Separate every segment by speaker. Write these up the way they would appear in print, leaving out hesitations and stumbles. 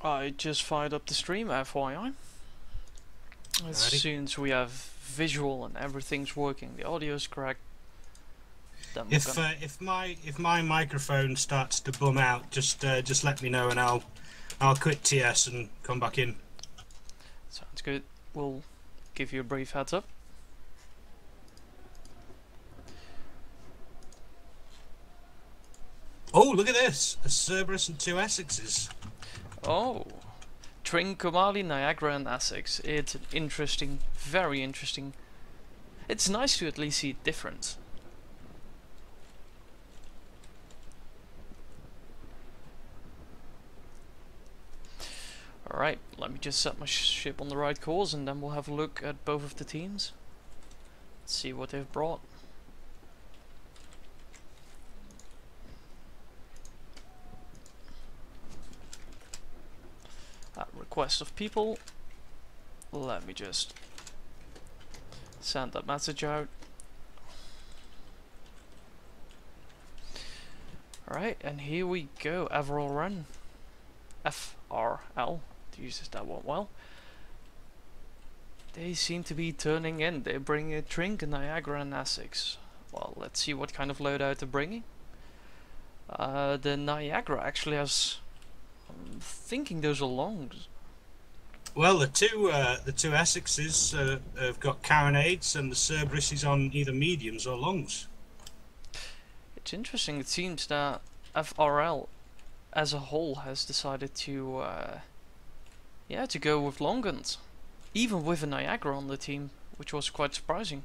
Speaker 1: I just fired up the stream, FYI. As soon as we have visual and everything's working, the audio is correct. Then
Speaker 2: if my microphone starts to bum out, just let me know and I'll quit TS and come back in.
Speaker 1: Sounds good. We'll give you a brief heads up.
Speaker 2: Oh, look at this! A Cerberus and 2 Essexes.
Speaker 1: Oh, Trincomalee, Niagara and Essex. It's an interesting, very interesting. It's nice to at least see a difference. Alright, let me just set my ship on the right course and then we'll have a look at both of the teams. Let's see what they've brought. At request of people, let me just send that message out. Alright, and here we go, FRL run. FRL, to use that one well. They seem to be turning in. They bring a Trink, Niagara and Essex. Well, let's see what kind of loadout they're bringing. The Niagara actually has... I'm thinking those are longs.
Speaker 2: Well, the two Essexes have got carronades, and the Cerberus is on either mediums or longs.
Speaker 1: It's interesting. It seems that FRL as a whole has decided to to go with long guns, even with a Niagara on the team, which was quite surprising.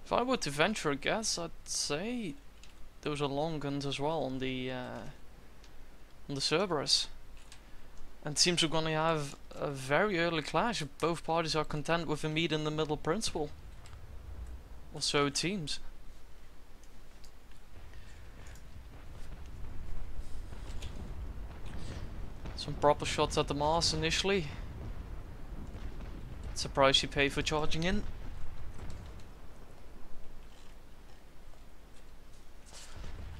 Speaker 1: If I were to venture a guess, I'd say those are long guns as well on the Cerberus. And it seems we're gonna have a very early clash if both parties are content with a meet in the middle principle. Or so it seems. Some proper shots at the mast initially. Surprised you pay for charging in.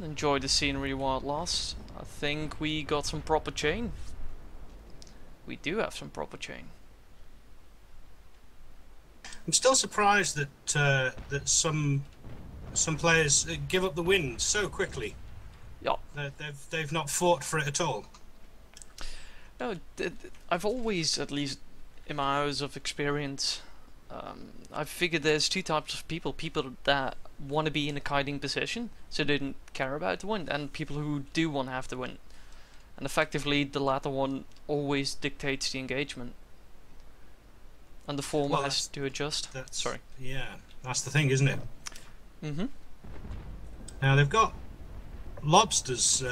Speaker 1: Enjoy the scenery while it lasts. I think we got some proper chain. We do have some proper chain.
Speaker 2: I'm still surprised that that some players give up the win so quickly.
Speaker 1: Yeah.
Speaker 2: They've not fought for it at all.
Speaker 1: No, I've always, at least in my hours of experience, I figured there's two types of people. People that want to be in a kiting position, so they don't care about the win, and people who do want to have the win. And effectively, the latter one always dictates the engagement. And the former has to adjust. Sorry.
Speaker 2: Yeah, that's the thing, isn't it?
Speaker 1: Mm-hmm.
Speaker 2: Now they've got lobsters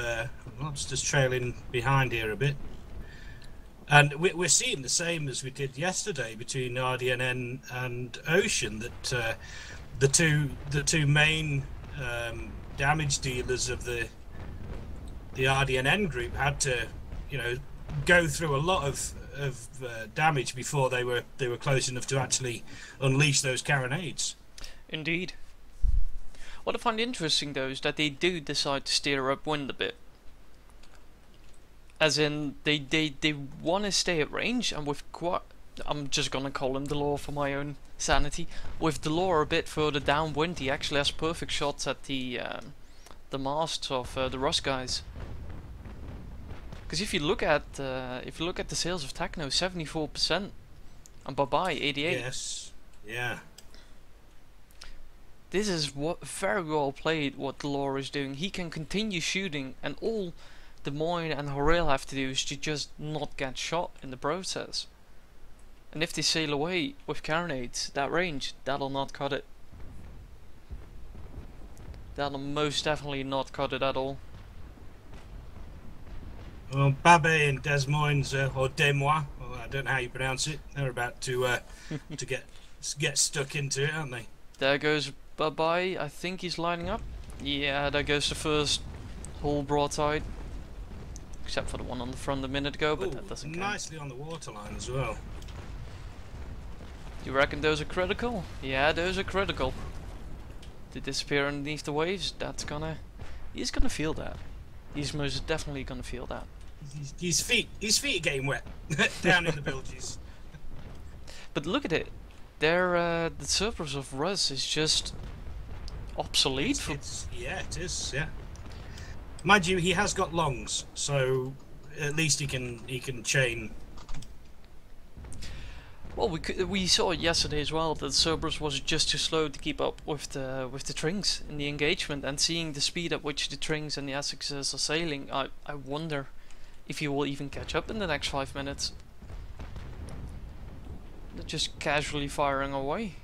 Speaker 2: trailing behind here a bit. And we're seeing the same as we did yesterday between RDNN and Ocean, that the two main damage dealers of the RDNN group had to, go through a lot of damage before they were close enough to actually unleash those carronades.
Speaker 1: Indeed. What I find interesting though is that they do decide to steer upwind a bit. As in, they want to stay at range, and with I'm just gonna call him Delore for my own sanity. With Delore a bit further downwind, he actually has perfect shots at the masts of the RUS guys. Because if you look at the sales of Techno, 74%, and Bye-Bye 88%.
Speaker 2: Yes. Yeah.
Speaker 1: This is very well played. What Delore is doing, he can continue shooting, and all Des Moines and Horel have to do is to just not get shot in the process. And if they sail away with carronades, that range, that'll not cut it. That'll most definitely not cut it at all.
Speaker 2: Well, Babet and Des Moines, or Des Moines, I don't know how you pronounce it, they're about to get stuck into it, aren't they?
Speaker 1: There goes Bye-Bye, I think he's lining up. Yeah, there goes the first hull broadside. Except for the one on the front a minute ago, but that doesn't count.
Speaker 2: Nicely on the waterline as well.
Speaker 1: You reckon those are critical? Yeah, those are critical. To disappear underneath the waves, that's gonna... He's gonna feel that. He's most definitely gonna feel that.
Speaker 2: His feet are getting wet down in the bilges.
Speaker 1: But look at it. The surface of RUS is just obsolete.
Speaker 2: Yeah, it is. Yeah. Mind you, he has got longs, so at least he can chain.
Speaker 1: Well, we saw yesterday as well that Cerberus was just too slow to keep up with the Trings in the engagement, and seeing the speed at which the Trings and the Essexes are sailing, I wonder if he will even catch up in the next 5 minutes. They're just casually firing away.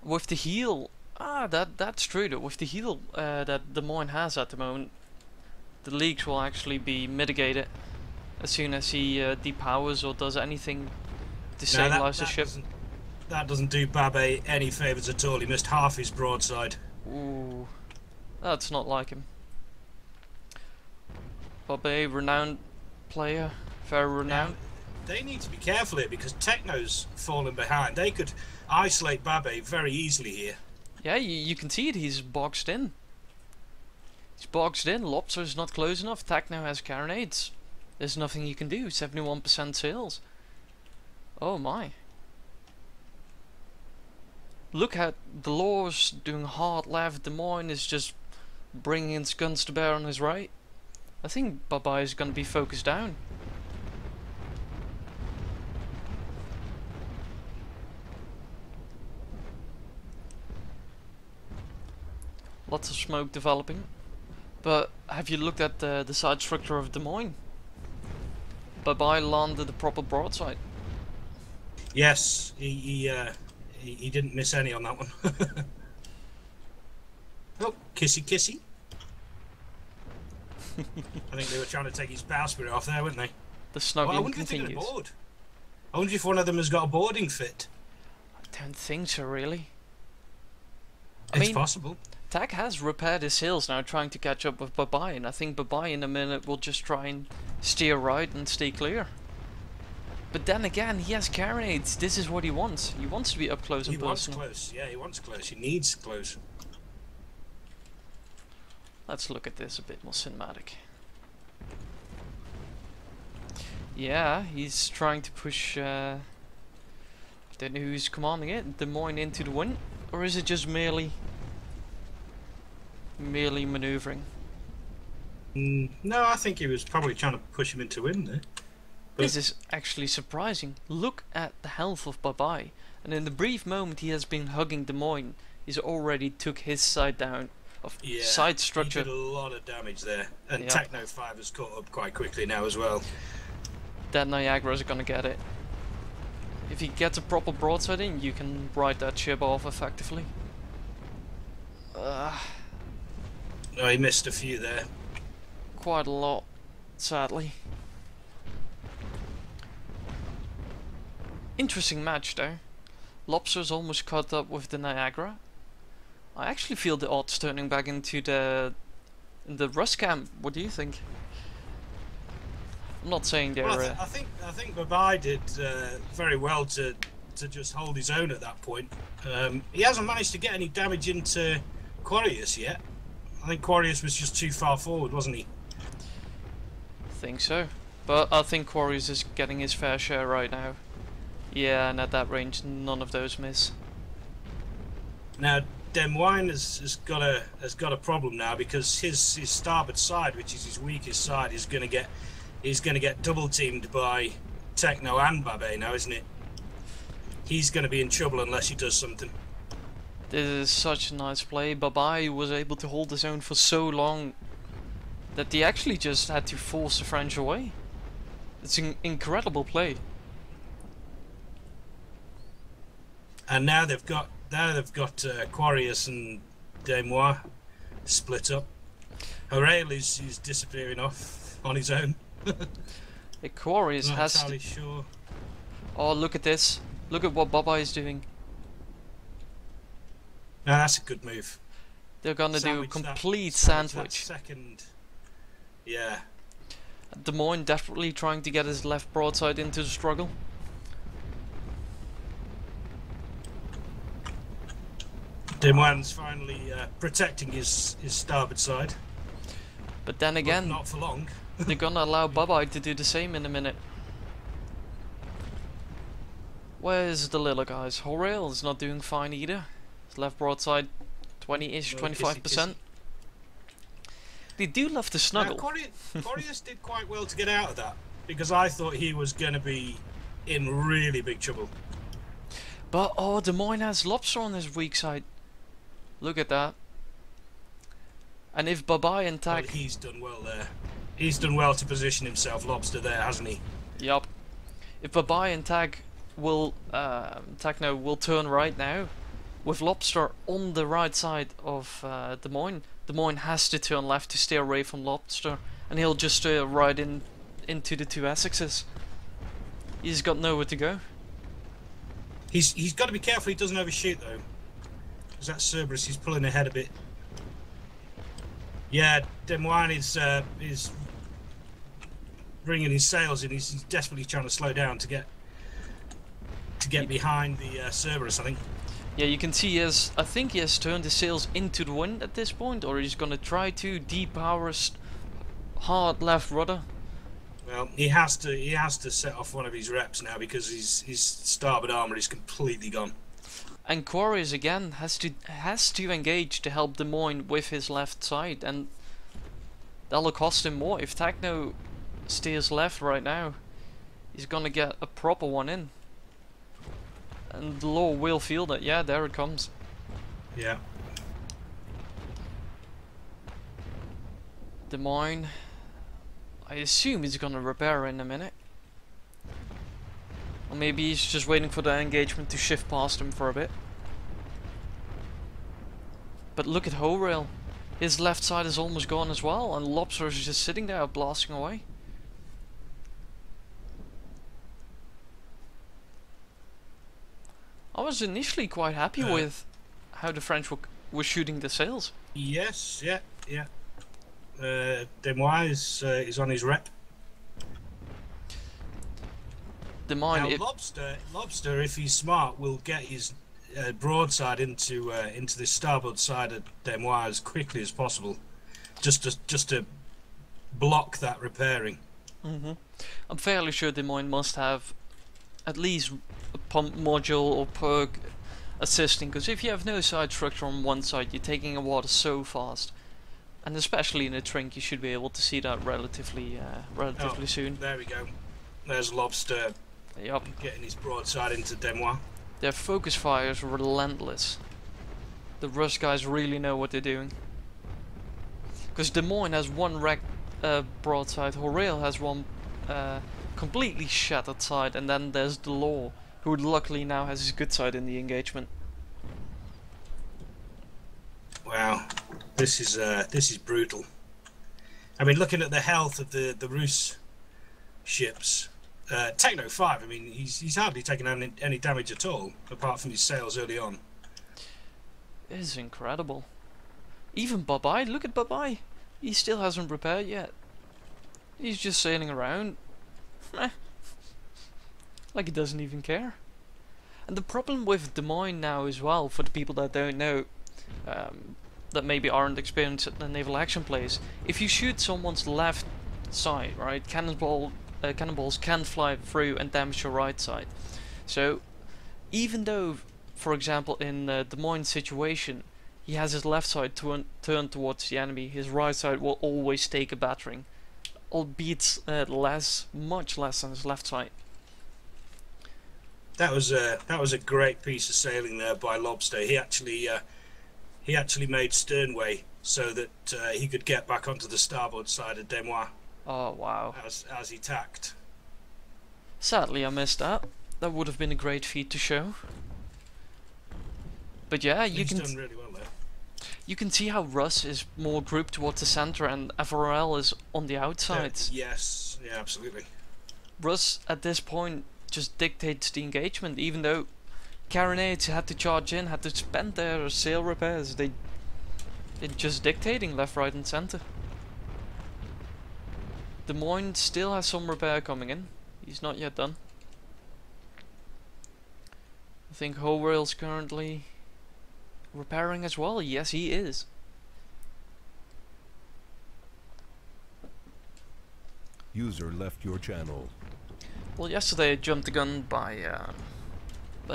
Speaker 1: With the heal, that's true though. With the heal that Des Moines has at the moment, the leaks will actually be mitigated as soon as he depowers or does anything to stabilize the ship.
Speaker 2: That doesn't do Babet any favours at all. He missed half his broadside.
Speaker 1: Ooh, that's not like him. Babet, renowned player, very renowned.
Speaker 2: Now, they need to be careful here because Techno's fallen behind. They could isolate Babet very easily here.
Speaker 1: Yeah, you can see it. He's boxed in. He's boxed in. Lobster's not close enough. Techno has carronades. There's nothing you can do. 71% sales. Oh my. Look at Delors doing hard left. Des Moines is just bringing his guns to bear on his right. I think Babet is going to be focused down. Lots of smoke developing. But have you looked at the side structure of Des Moines? Babet landed the proper broadside.
Speaker 2: Yes, he didn't miss any on that one. Oh, kissy kissy. I think they were trying to take his bowsprit off there, weren't they?
Speaker 1: The snuggling
Speaker 2: I wonder if
Speaker 1: continues.
Speaker 2: they're gonna board. I wonder if one of them has got a boarding fit.
Speaker 1: I don't think so, really.
Speaker 2: It's possible.
Speaker 1: Tag has repaired his sails now, trying to catch up with Babet, and I think Babet in a minute will just try and steer right and stay clear. But then again, he has carronades. This is what he wants. He wants to be up close and personal.
Speaker 2: He wants close. Yeah, he wants close. He needs close.
Speaker 1: Let's look at this a bit more cinematic. Yeah, he's trying to push... I don't know who's commanding it. Des Moines into the wind? Or is it just merely maneuvering?
Speaker 2: No, I think he was probably trying to push him into wind there.
Speaker 1: This is actually surprising. Look at the health of Babet. And in the brief moment he has been hugging Des Moines, he's already took his side down. Side structure.
Speaker 2: He did a lot of damage there, and Techno 5 has caught up quite quickly now as well.
Speaker 1: That Niagara is gonna get it. If he gets a proper broadside in, you can ride that ship off effectively.
Speaker 2: No, he missed a few there.
Speaker 1: Quite a lot, sadly. Interesting match though. Lobster's almost caught up with the Niagara. I actually feel the odds turning back into the RUS camp. What do you think? I'm not saying they're...
Speaker 2: Well, I think Babet did very well to just hold his own at that point. He hasn't managed to get any damage into Quarius yet. I think Quarius was just too far forward, wasn't he?
Speaker 1: I think so. But I think Quarius is getting his fair share right now. Yeah, and at that range, none of those miss.
Speaker 2: Now, Des Moines has got a problem now because his starboard side, which is his weakest side, is going to get double teamed by Techno and Babet now, isn't it? He's going to be in trouble unless he does something.
Speaker 1: This is such a nice play. Babet was able to hold his own for so long that he actually just had to force the French away. It's an incredible play.
Speaker 2: And now they've got Quarius and Des Moines split up. RUS is disappearing off on his own.
Speaker 1: Quarius
Speaker 2: Not
Speaker 1: has.
Speaker 2: entirely sure.
Speaker 1: Oh, look at this! Look at what Babet is doing.
Speaker 2: Now that's a good move.
Speaker 1: They're gonna do a complete
Speaker 2: sandwich.
Speaker 1: sandwich.
Speaker 2: That second, yeah.
Speaker 1: Des Moines desperately trying to get his left broadside into the struggle.
Speaker 2: Des Moines finally protecting his starboard side.
Speaker 1: But then again,
Speaker 2: but not for long.
Speaker 1: they're gonna allow Bye-Bye to do the same in a minute. Where's the little guys? Horail is not doing fine either. His left broadside 20-ish, 25%. They do love to snuggle.
Speaker 2: Coriolis did quite well to get out of that, because I thought he was going to be in really big trouble.
Speaker 1: But oh, Des Moines has Lobster on his weak side. Look at that. And if Bye-Bye and Tag...
Speaker 2: Well, he's done well there. He's done well to position himself, Lobster, there, hasn't he?
Speaker 1: Yup. If Bye-Bye and Tag will... Techno will turn right now, with Lobster on the right side of Des Moines has to turn left to stay away from Lobster, and he'll just steer right into the two Essexes. He's got nowhere to go.
Speaker 2: He's got to be careful he doesn't overshoot though, because that Cerberus, he's pulling ahead a bit. Yeah, Des Moines is bringing his sails in. He's desperately trying to slow down to get behind the Cerberus, I think.
Speaker 1: Yeah, you can see he has, I think he has turned his sails into the wind at this point, or he's gonna try to depower his hard left rudder. Well,
Speaker 2: he has to set off one of his reps now, because his starboard armour is completely gone.
Speaker 1: And Quarries again has to engage to help Des Moines with his left side, and that'll cost him more. If Techno steers left right now, he's gonna get a proper one in. And the law will feel that. Yeah, there it comes.
Speaker 2: Yeah.
Speaker 1: Des Moines, I assume he's gonna repair in a minute. Or maybe he's just waiting for the engagement to shift past him for a bit. But look at Horail. His left side is almost gone as well, and Lobster is just sitting there blasting away. I was initially quite happy with how the French were shooting the sails.
Speaker 2: Yes, yeah. Des Moines is on his rep.
Speaker 1: Des Moines,
Speaker 2: now, Lobster, if he's smart, will get his broadside into the starboard side of Des Moines as quickly as possible, just to block that repairing.
Speaker 1: I'm fairly sure Des Moines must have at least a pump module or perk assisting, because if you have no side structure on one side, you're taking a water so fast, and especially in a trink, you should be able to see that relatively soon.
Speaker 2: There we go. There's Lobster.
Speaker 1: Yep.
Speaker 2: Getting his broadside into Des Moines.
Speaker 1: Their focus fire is relentless. The RUS guys really know what they're doing. Because Des Moines has one wrecked broadside, Horail has one completely shattered side, and then there's the Law, who luckily now has his good side in the engagement.
Speaker 2: Wow, this is brutal. I mean, looking at the health of the RUS ships, Techno 5, I mean, he's hardly taken any damage at all, apart from his sails early on.
Speaker 1: It is incredible. Even Bye-Bye, look at Bye-Bye. He still hasn't repaired yet. He's just sailing around. Like he doesn't even care. And the problem with Des Moines now as well, for the people that don't know, that maybe aren't experienced at the naval action plays, if you shoot someone's left side, right, cannonballs can fly through and damage your right side. So even though, for example, in Des Moines' situation, he has his left side turned towards the enemy, his right side will always take a battering, albeit much less than his left side.
Speaker 2: That was a great piece of sailing there by Lobster. He actually made sternway so that he could get back onto the starboard side of Des Moines.
Speaker 1: Oh wow!
Speaker 2: As he tacked.
Speaker 1: Sadly, I missed that. That would have been a great feat to show. But yeah,
Speaker 2: He's done really well there.
Speaker 1: You can see how RUS is more grouped towards the center and FRL is on the outside.
Speaker 2: Yes, yeah, absolutely.
Speaker 1: RUS at this point just dictates the engagement, even though Carronades had to charge in, had to spend their sail repairs. They're just dictating left, right and center. Des Moines still has some repair coming in. He's not yet done. I think Howell's currently repairing as well. Yes, he is.
Speaker 3: User left your channel.
Speaker 1: Well, yesterday I jumped the gun by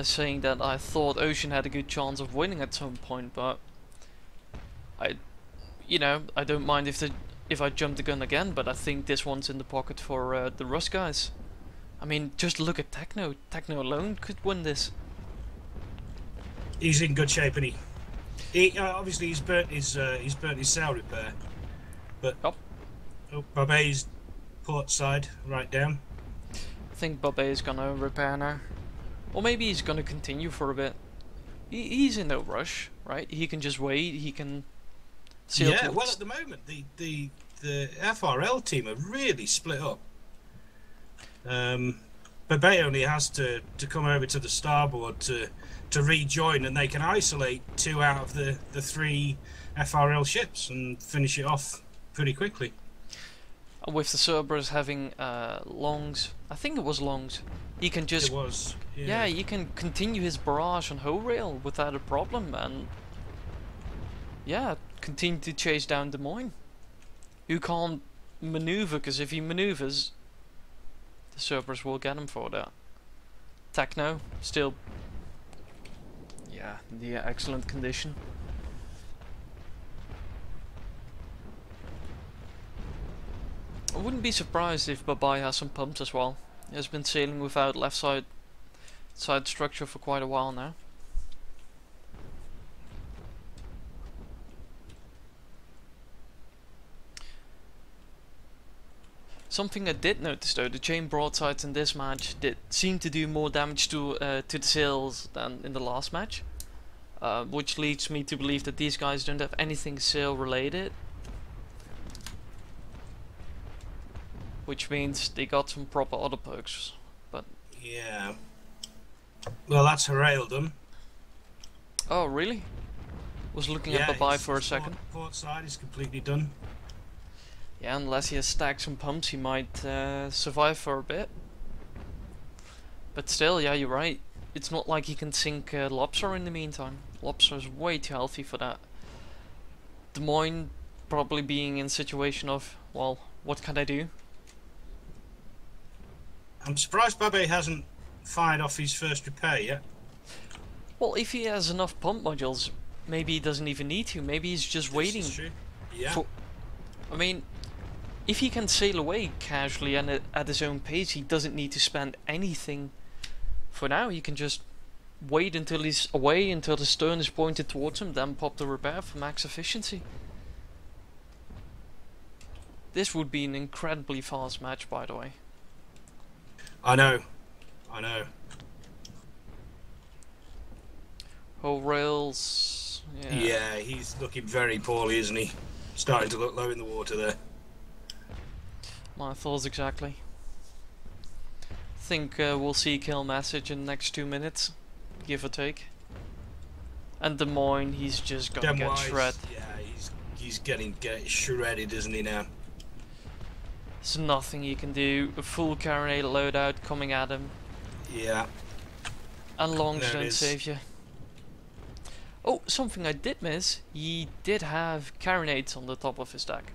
Speaker 1: saying that I thought Ocean had a good chance of winning at some point, but I don't mind if I jump the gun again, but I think this one's in the pocket for the RUS guys. I mean, just look at Techno. Techno alone could win this.
Speaker 2: He's in good shape, and he obviously he's burnt his sail repair, but Babet's port side right down.
Speaker 1: I think Babet is gonna repair now, or maybe he's gonna continue for a bit. He's in no rush, right? He can just wait. He can.
Speaker 2: Yeah, well, at the moment the FRL team are really split up. Babet only has to come over to the starboard to rejoin, and they can isolate 2 out of the 3 FRL ships and finish it off pretty quickly.
Speaker 1: And with the Cerberus having longs, I think it was longs, he can just
Speaker 2: It was,
Speaker 1: yeah, he can continue his barrage on Ho Rail without a problem, and yeah, continue to chase down Des Moines, who can't maneuver, because if he maneuvers, the Cerberus will get him for that. Techno still, yeah, in the excellent condition. I wouldn't be surprised if Babai has some pumps as well. He has been sailing without left side structure for quite a while now. Something I did notice though, the chain broadsides in this match did seem to do more damage to the sails than in the last match, which leads me to believe that these guys don't have anything sail related, which means they got some proper auto perks. But
Speaker 2: yeah, well, that's Harail done.
Speaker 1: Oh really? Was looking at Babai for a second.
Speaker 2: Port side is completely done.
Speaker 1: Yeah, unless he has stacked some pumps, he might survive for a bit. But still, yeah, you're right. It's not like he can sink Lobster in the meantime. Lobster is way too healthy for that. Des Moines probably being in a situation of, well, what can I do?
Speaker 2: I'm surprised Babet hasn't fired off his first repair yet.
Speaker 1: Well, if he has enough pump modules, maybe he doesn't even need to. Maybe he's just waiting.
Speaker 2: Yeah.
Speaker 1: For, I mean, if he can sail away casually and at his own pace, he doesn't need to spend anything for now. He can just wait until he's away, until the stern is pointed towards him, then pop the repair for max efficiency. This would be an incredibly fast match, by the way.
Speaker 2: I know.
Speaker 1: Whole rails.
Speaker 2: Yeah, he's looking very poorly, isn't he? Starting to look low in the water there.
Speaker 1: My thoughts exactly. Think we'll see kill message in the next 2 minutes, give or take. And Des Moines, he's just gonna get shredded.
Speaker 2: Yeah, he's getting shredded, isn't he now?
Speaker 1: There's nothing he can do. A full carronade loadout coming at him.
Speaker 2: Yeah.
Speaker 1: And longs don't save you. Oh, something I did miss. He did have carronades on the top of his deck.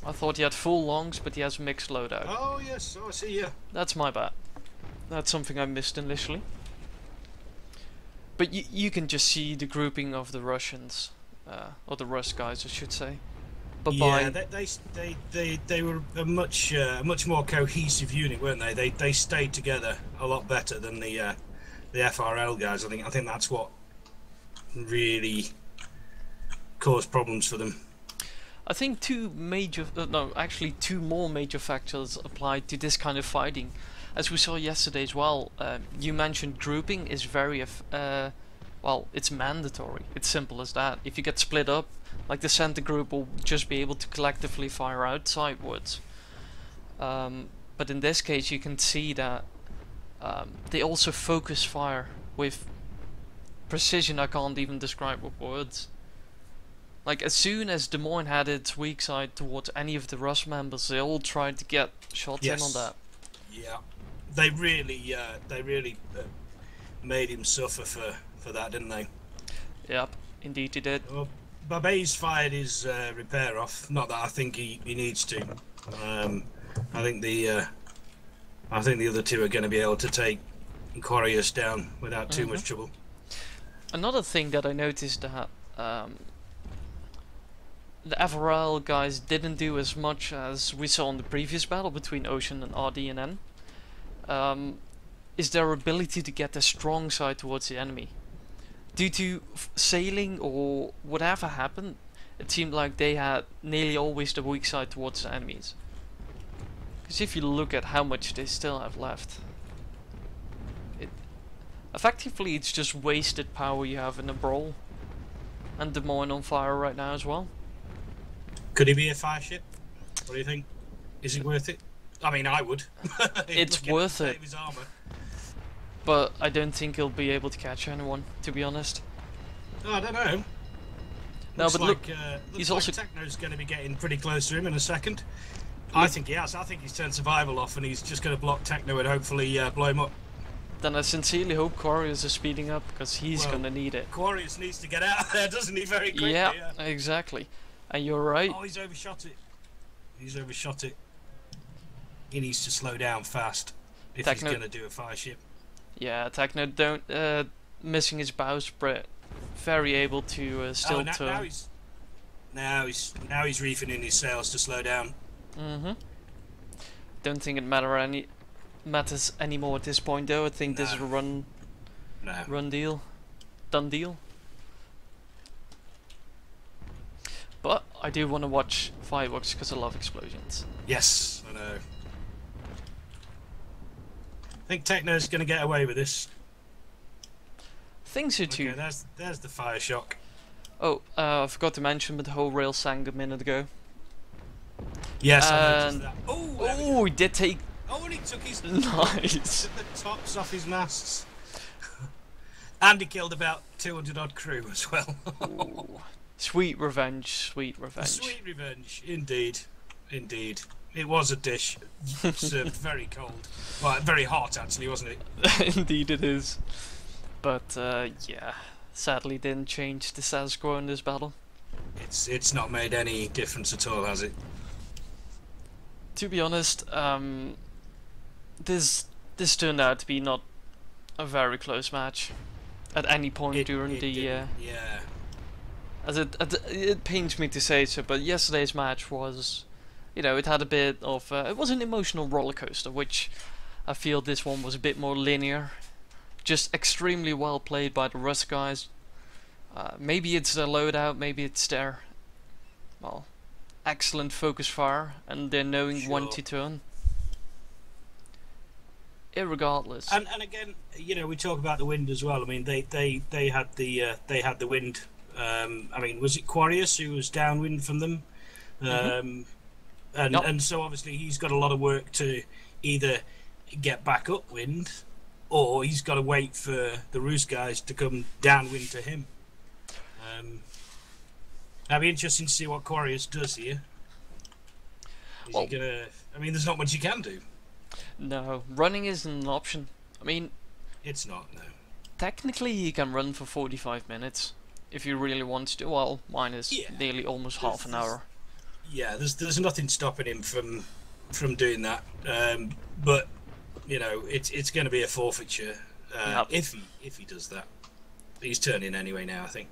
Speaker 1: I thought he had full longs, but he has a mixed loadout.
Speaker 2: Oh yes, I see, yeah.
Speaker 1: That's my bad. That's something I missed initially. But you can just see the grouping of the Russians, or the RUS guys, I should say.
Speaker 2: Yeah, they were a much more cohesive unit, weren't they? They stayed together a lot better than the FRL guys. I think that's what really caused problems for them.
Speaker 1: I think two more major factors apply to this kind of fighting. As we saw yesterday as well, you mentioned grouping is very, well, it's mandatory. It's simple as that. If you get split up, like the center group will just be able to collectively fire out sidewards. But in this case you can see that they also focus fire with precision I can't even describe with words. Like, as soon as Des Moines had its weak side towards any of the RUS members, they all tried to get shots in on that.
Speaker 2: Yeah, they really made him suffer for that, didn't they?
Speaker 1: Yep, indeed he did.
Speaker 2: Well, Babet's fired his repair off. Not that I think he needs to. I think the other two are going to be able to take Quarrius down without too much trouble.
Speaker 1: Another thing that I noticed that the FRL guys didn't do as much as we saw in the previous battle between Ocean and RDNN, is their ability to get their strong side towards the enemy. Due to sailing or whatever happened, it seemed like they had nearly always the weak side towards the enemies. Because if you look at how much they still have left, effectively it's just wasted power you have in a brawl. And Des Moines on fire right now as well.
Speaker 2: Could he be a fire ship? What do you think? Is it worth it? I mean, I would.
Speaker 1: It's worth it.
Speaker 2: His armor.
Speaker 1: But I don't think he'll be able to catch anyone, to be honest.
Speaker 2: Oh, I don't know.
Speaker 1: No,
Speaker 2: Looks
Speaker 1: but
Speaker 2: like,
Speaker 1: look, he's
Speaker 2: like
Speaker 1: also
Speaker 2: Techno's going to be getting pretty close to him in a second. I think he has. I think he's turned survival off and he's just going to block Techno and hopefully blow him up.
Speaker 1: Then I sincerely hope Quarrius is speeding up, because he's gonna need it.
Speaker 2: Quarrius needs to get out of there, doesn't he? Very quickly.
Speaker 1: Yeah, exactly. And you're right.
Speaker 2: Oh, he's overshot it. He's overshot it. He needs to slow down fast if
Speaker 1: Techno,
Speaker 2: he's going to do a fire ship.
Speaker 1: Yeah, Techno don't missing his bowsprit. Very able to still turn.
Speaker 2: Now he's reefing in his sails to slow down.
Speaker 1: Don't think it matters anymore at this point, though. I think this is a run deal, done deal. But I do want to watch fireworks because I love explosions.
Speaker 2: Yes, I know. I think Techno's going to get away with this.
Speaker 1: Think so too.
Speaker 2: Okay, there's the fire shock.
Speaker 1: Oh, I forgot to mention, but the whole rail sank a minute ago.
Speaker 2: Yes, I noticed that.
Speaker 1: Oh, he did take.
Speaker 2: Oh, and he took his
Speaker 1: Nice.
Speaker 2: took the tops off his masts. And he killed about 200 odd crew as well.
Speaker 1: Ooh. Sweet revenge, sweet revenge.
Speaker 2: Sweet revenge, indeed. Indeed. It was a dish served very cold. Well, very hot actually, wasn't it?
Speaker 1: Indeed it is. But yeah, sadly didn't change the status quo in this battle.
Speaker 2: It's not made any difference at all, has it?
Speaker 1: To be honest, this turned out to be not a very close match at any point during the
Speaker 2: yeah.
Speaker 1: As it pains me to say so, but yesterday's match was, you know, it had a bit of it was an emotional roller coaster, which I feel this one was a bit more linear, just extremely well played by the RUS guys. Maybe it's their loadout, maybe it's their excellent focus fire and they're knowing when to turn. Irregardless.
Speaker 2: And again, you know, we talk about the wind as well. I mean, they had the wind. I mean, was it Quarrius who was downwind from them? And so obviously he's got a lot of work to either get back upwind, or he's got to wait for the RUS guys to come downwind to him. That'd be interesting to see what Quarrius does here. Is he gonna? I mean, there's not much you can do.
Speaker 1: No, running isn't an option. I mean,
Speaker 2: it's not. No.
Speaker 1: Technically, he can run for 45 minutes if you really want to. Well, mine is nearly almost half an hour.
Speaker 2: Yeah, there's nothing stopping him from doing that. But you know, it's going to be a forfeiture if he does that. He's turning anyway now, I think.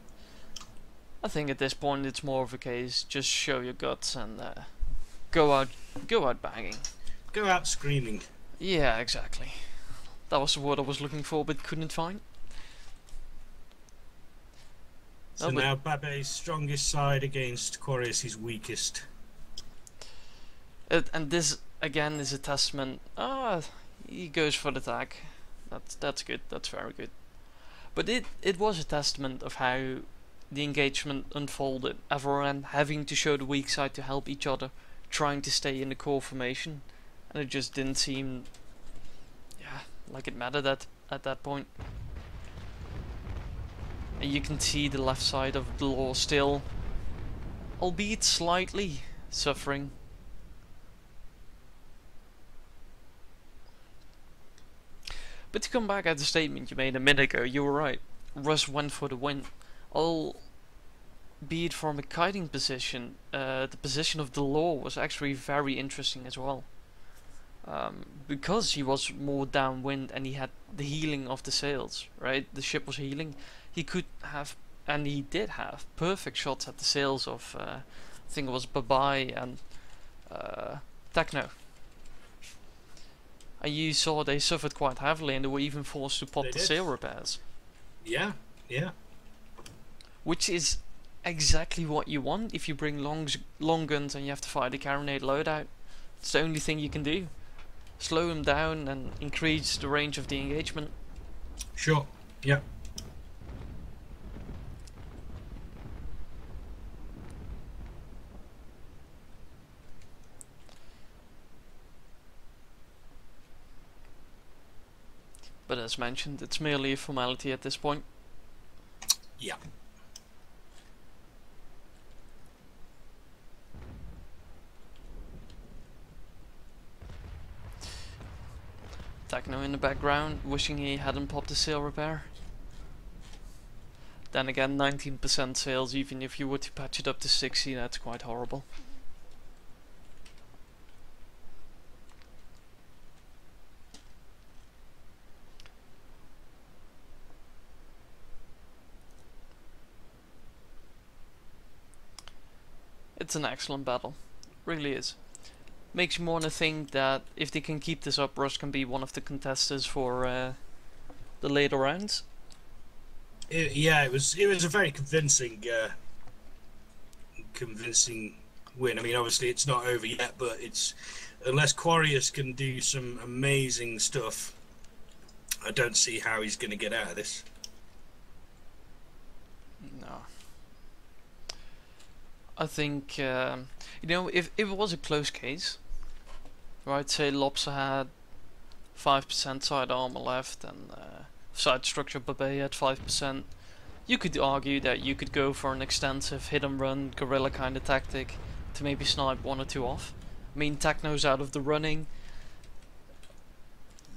Speaker 1: I think at this point it's more of a case just show your guts and go out banging.
Speaker 2: Go out screaming.
Speaker 1: Yeah, exactly. That was the word I was looking for but couldn't find.
Speaker 2: So now Babe's strongest side against Quarrius' weakest.
Speaker 1: And this again is a testament. He goes for the tag. That's good. That's very good. But it was a testament of how the engagement unfolded. Everyone having to show the weak side to help each other, trying to stay in the core formation, and it just didn't seem, like it mattered at that point. And you can see the left side of the law still albeit slightly, suffering. But to come back at the statement you made a minute ago, you were right. RUS went for the win. Albeit from a kiting position, the position of the law was actually very interesting as well. Because he was more downwind and he had the healing of the sails, right? The ship was healing. He could have, and he did have, perfect shots at the sails of, I think it was Babai and Techno. And you saw they suffered quite heavily and they were even forced to pop
Speaker 2: They
Speaker 1: the
Speaker 2: did.
Speaker 1: sail repairs.
Speaker 2: Yeah, yeah.
Speaker 1: Which is exactly what you want if you bring long guns and you have to fight a carronade loadout. It's the only thing you can do. Slow them down and increase the range of the engagement.
Speaker 2: Sure. Yeah.
Speaker 1: But as mentioned, it's merely a formality at this point.
Speaker 2: Yeah.
Speaker 1: Techno in the background, wishing he hadn't popped the sail repair. Then again, 19% sales, even if you were to patch it up to 60, that's quite horrible. It's an excellent battle, really is. Makes me want to think that if they can keep this up, RUS can be one of the contestants for the later rounds.
Speaker 2: Yeah, it was a very convincing win. I mean, obviously it's not over yet, but it's, unless Quarius can do some amazing stuff, I don't see how he's going to get out of this.
Speaker 1: No. I think, you know, if it was a close case, right, say Lobster had 5% side armor left and side structure Babet at 5%, you could argue that you could go for an extensive hit and run guerrilla kind of tactic to maybe snipe one or two off. I mean, Techno's out of the running.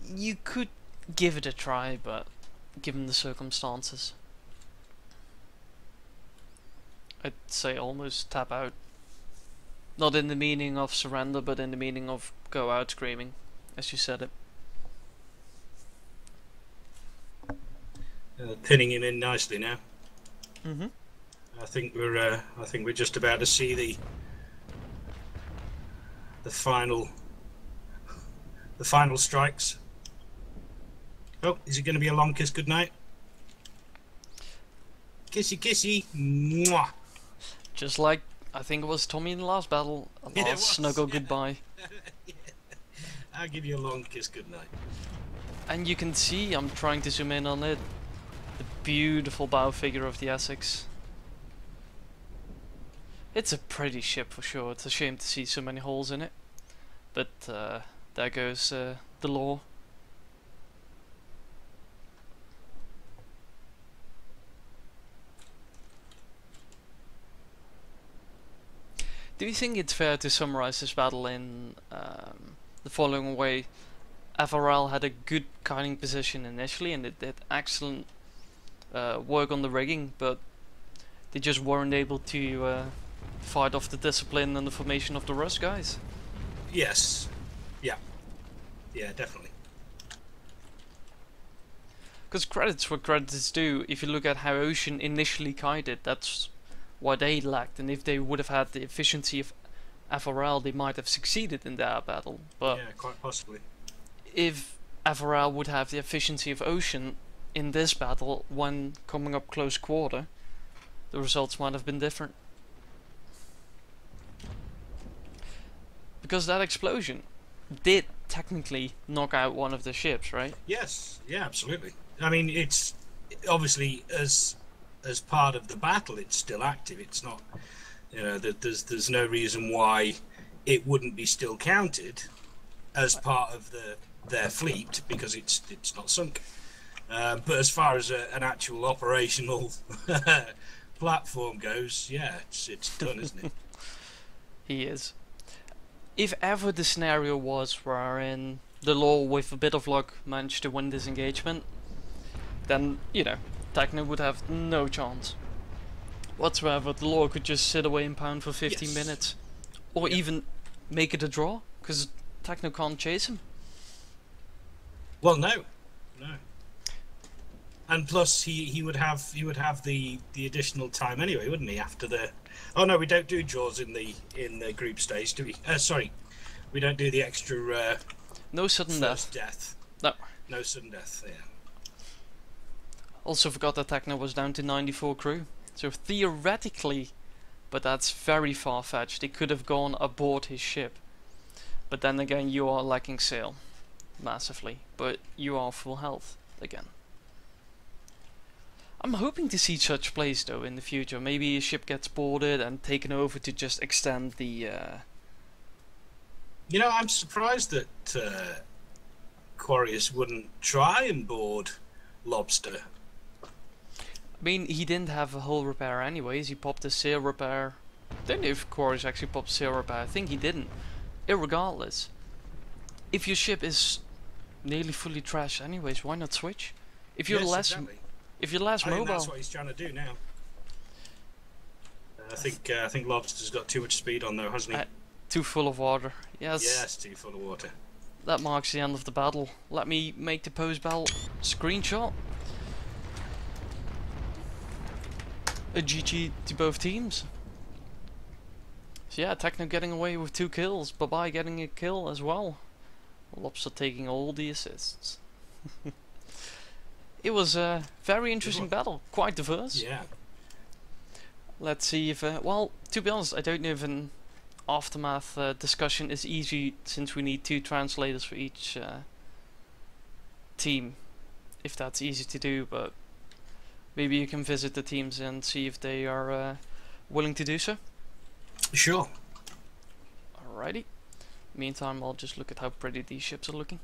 Speaker 1: You could give it a try, but given the circumstances, I'd say almost tap out. Not in the meaning of surrender, but in the meaning of go out screaming, as you said it.
Speaker 2: Pinning him in nicely now.
Speaker 1: Mm-hmm.
Speaker 2: I think we're just about to see the final strikes. Oh, is it going to be a long kiss goodnight? Kissy kissy, mwah.
Speaker 1: Just like I think it was Tommy in the last battle, a
Speaker 2: Yeah, it
Speaker 1: last
Speaker 2: was,
Speaker 1: snuggle
Speaker 2: yeah.
Speaker 1: goodbye.
Speaker 2: I'll give you a long kiss goodnight.
Speaker 1: And you can see, I'm trying to zoom in on it, the beautiful bow figure of the Essex. It's a pretty ship for sure. It's a shame to see so many holes in it. But there goes the law. Do you think it's fair to summarize this battle in the following way? FRL had a good kiting position initially and it did excellent work on the rigging, but they just weren't able to fight off the discipline and the formation of the RUS guys.
Speaker 2: Yes. Yeah. Yeah, definitely.
Speaker 1: Because credits where credits is due, if you look at how Ocean initially kited, that's why they lacked, and if they would have had the efficiency of FRL, they might have succeeded in their battle. But
Speaker 2: Yeah, quite possibly.
Speaker 1: if FRL would have the efficiency of Ocean in this battle when coming up close quarter, the results might have been different. Because that explosion did technically knock out one of the ships, right?
Speaker 2: Yes. Yeah, absolutely. I mean, it's obviously as part of the battle, it's still active. It's not, you know, there's no reason why it wouldn't be still counted as part of their fleet because it's not sunk. But as far as an actual operational platform goes, yeah, it's done, isn't it?
Speaker 1: He is. If ever the scenario was wherein the law, with a bit of luck, managed to win this engagement, then, you know, Techno would have no chance whatsoever. The law could just sit away and pound for 15
Speaker 2: Yes.
Speaker 1: minutes. Or even make it a draw, because Techno can't chase him.
Speaker 2: Well, no. And plus, he would have the additional time anyway, wouldn't he? After the, oh no, we don't do draws in the group stage, do we? Sorry, we don't do the extra.
Speaker 1: No sudden
Speaker 2: death.
Speaker 1: No.
Speaker 2: No sudden death. Yeah.
Speaker 1: Also forgot that Techno was down to 94 crew. So theoretically, but that's very far-fetched, they could have gone aboard his ship. But then again, you are lacking sail massively, but you are full health again. I'm hoping to see such plays though in the future. Maybe a ship gets boarded and taken over to just extend the...
Speaker 2: You know, I'm surprised that Quarrius wouldn't try and board Lobster.
Speaker 1: I mean, he didn't have a hull repair anyways. He popped a sail repair. Don't know if Quarrius actually popped sail repair. I think he didn't. Irregardless, if your ship is nearly fully trashed anyways, why not switch? If you're
Speaker 2: Exactly.
Speaker 1: If you're less
Speaker 2: I think
Speaker 1: mobile,
Speaker 2: that's what he's trying to do now. I think Lobster's got too much speed on though, hasn't he?
Speaker 1: too full of water. Yes.
Speaker 2: Yes, too full of water.
Speaker 1: That marks the end of the battle. Let me make the post-battle screenshot. A GG to both teams. So yeah, Techno getting away with 2 kills. Bye-bye getting a kill as well. Lobster taking all the assists. It was a very interesting battle. Quite diverse.
Speaker 2: Yeah.
Speaker 1: Let's see if... well, to be honest, I don't know if an aftermath discussion is easy, since we need 2 translators for each team. If that's easy to do, but maybe you can visit the teams and see if they are willing to do so.
Speaker 2: Sure.
Speaker 1: Alrighty. Meantime, I'll just look at how pretty these ships are looking.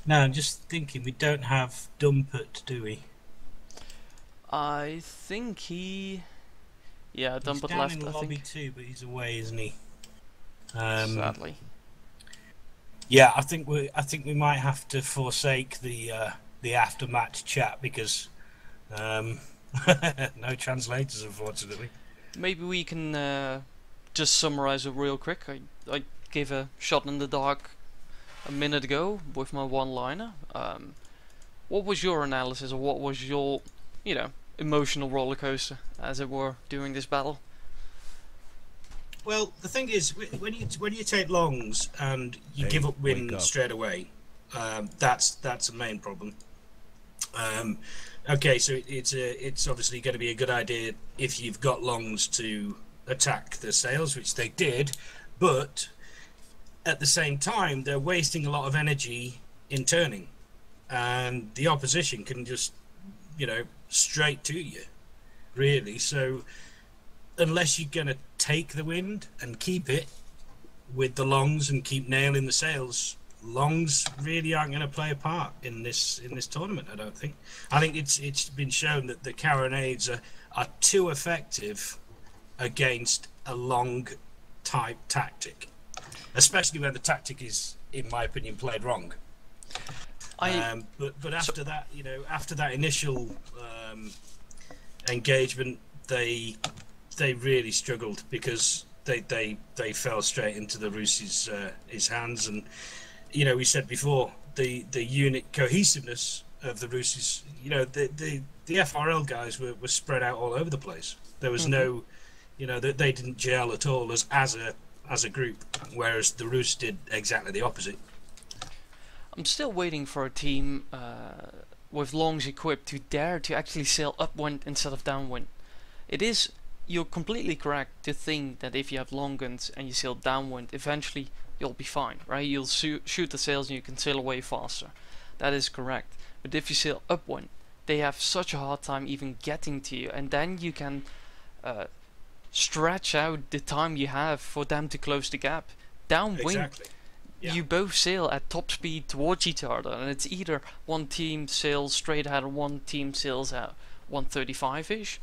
Speaker 2: No, I'm just thinking we don't have Dumpert, do we?
Speaker 1: I think he... Yeah,
Speaker 2: He's
Speaker 1: Dumpert
Speaker 2: down
Speaker 1: left,
Speaker 2: in
Speaker 1: I
Speaker 2: lobby
Speaker 1: think.
Speaker 2: too, but he's away, isn't he?
Speaker 1: Sadly.
Speaker 2: Yeah, I think we might have to forsake the aftermatch chat because no translators, unfortunately.
Speaker 1: Maybe we can just summarize it real quick. I gave a shot in the dark a minute ago with my one-liner. What was your analysis, or what was your, you know, emotional roller coaster, as it were, during this battle?
Speaker 2: Well, the thing is, when you take longs and you give up
Speaker 3: wake
Speaker 2: wind
Speaker 3: up.
Speaker 2: straight away, that's a main problem. Okay, so it's obviously going to be a good idea if you've got longs to attack the sails, which they did, but at the same time they're wasting a lot of energy in turning, and the opposition can just, you know, straight to you, really. So unless you're going to take the wind and keep it with the longs and keep nailing the sails, longs really aren't going to play a part in this tournament, I don't think. I think it's been shown that the carronades are too effective against a long type tactic, especially when the tactic is, in my opinion, played wrong. But after that, you know, after that initial engagement, they really struggled because they fell straight into the RUS's his hands. And you know, we said before, the unit cohesiveness of the RUS's, you know, the FRL guys were spread out all over the place. There was no, you know, they didn't gel at all as a group, whereas the RUS did exactly the opposite.
Speaker 1: I'm still waiting for a team with longs equipped to dare to actually sail upwind instead of downwind. You're completely correct to think that if you have long guns and you sail downwind, eventually you'll be fine, right? You'll shoot the sails and you can sail away faster. That is correct. But if you sail upwind, they have such a hard time even getting to you, and then you can stretch out the time you have for them to close the gap. Downwind,
Speaker 2: Exactly. Yeah.
Speaker 1: you both sail at top speed towards each other, and it's either one team sails straight ahead and one team sails at 135-ish,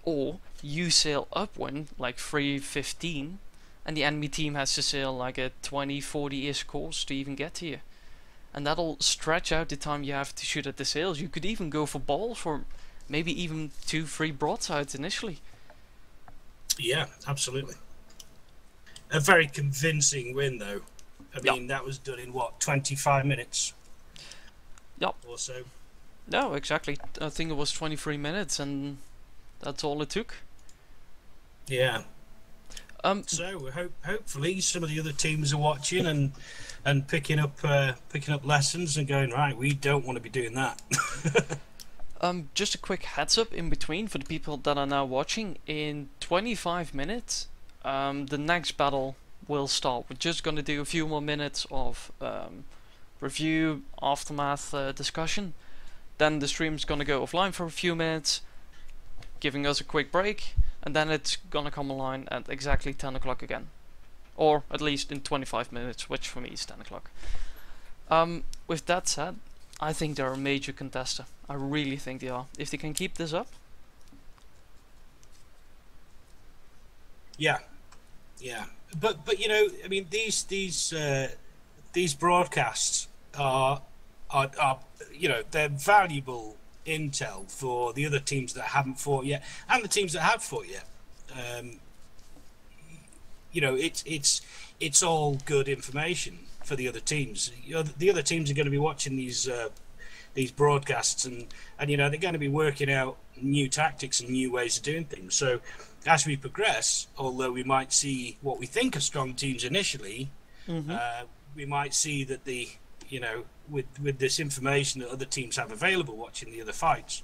Speaker 1: or you sail upwind like 315, and the enemy team has to sail like a 20-40-ish course to even get to you. And that'll stretch out the time you have to shoot at the sails. You could even go for balls for maybe even 2-3 broadsides initially.
Speaker 2: Yeah, absolutely. A very convincing win, though. I mean, that was done in what, 25 minutes?
Speaker 1: Yep.
Speaker 2: Or so.
Speaker 1: No, exactly. I think it was 23 minutes, and that's all it took.
Speaker 2: Yeah. So hopefully some of the other teams are watching and picking up lessons and going, right, we don't want to be doing that.
Speaker 1: Just a quick heads up in between for the people that are now watching. In 25 minutes, the next battle will start. We're just going to do a few more minutes of review, aftermath discussion. Then the stream's going to go offline for a few minutes, giving us a quick break, and then it's going to come online at exactly 10 o'clock again. Or at least in 25 minutes, which for me is 10 o'clock. With that said, I think they're a major contester. I really think they are. If they can keep this up.
Speaker 2: Yeah. But you know, I mean, these broadcasts are you know, they're valuable intel for the other teams that haven't fought yet, and the teams that have fought yet. You know, it's all good information for the other teams. You know, the other teams are going to be watching these broadcasts, and you know, they're going to be working out new tactics and new ways of doing things. So as we progress, although we might see what we think are strong teams initially, we might see that you know, with this information that other teams have available watching the other fights,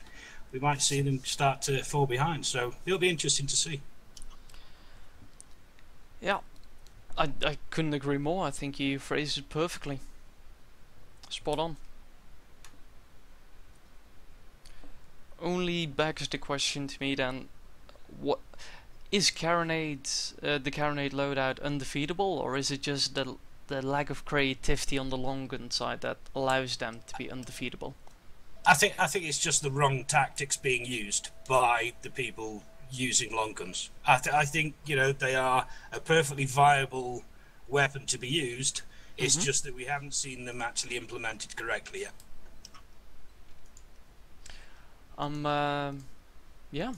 Speaker 2: we might see them start to fall behind. So it'll be interesting to see.
Speaker 1: Yeah, I couldn't agree more. I think you phrased it perfectly. Spot on. Only begs the question to me then, what is Carronade, the Carronade loadout undefeatable, or is it just the lack of creativity on the long gun side that allows them to be undefeatable?
Speaker 2: I think it's just the wrong tactics being used by the people using long guns. I think, you know, they are a perfectly viable weapon to be used. It's just that we haven't seen them actually implemented correctly yet.
Speaker 1: Yeah,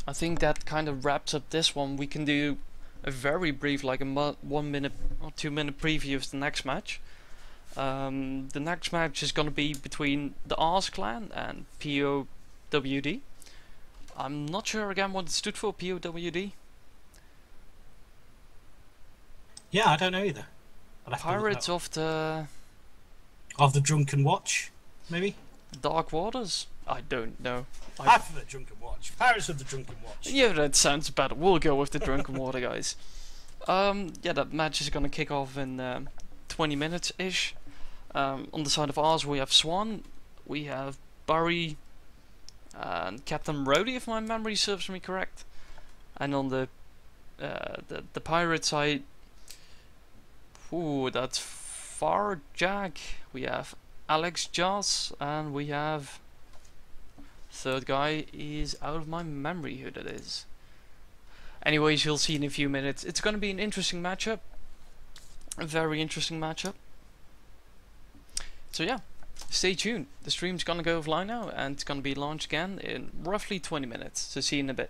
Speaker 1: I think that kind of wraps up this one. We can do a very brief, like a 1 minute or 2 minute preview of the next match. The next match is going to be between the RUS clan and POWD. I'm not sure again what it stood for, POWD.
Speaker 2: Yeah, I don't know either.
Speaker 1: Pirates of the
Speaker 2: Drunken Watch, maybe?
Speaker 1: Dark Waters? I don't know.
Speaker 2: I prefer Drunken Watch. Pirates of the Drunken Watch.
Speaker 1: Yeah, that sounds better. We'll go with the Drunken Water guys. Yeah, that match is gonna kick off in 20 minutes-ish. On the side of ours we have Swan, we have Barry, and Captain Rhodey, if my memory serves me correct. And on the pirate side, ooh, that's Far Jack. We have Alex Joss, and we have third guy is out of my memory who that is. Anyways, you'll see in a few minutes. It's going to be an interesting matchup, a very interesting matchup. So yeah, stay tuned. The stream's going to go offline now, and it's going to be launched again in roughly 20 minutes. So see you in a bit.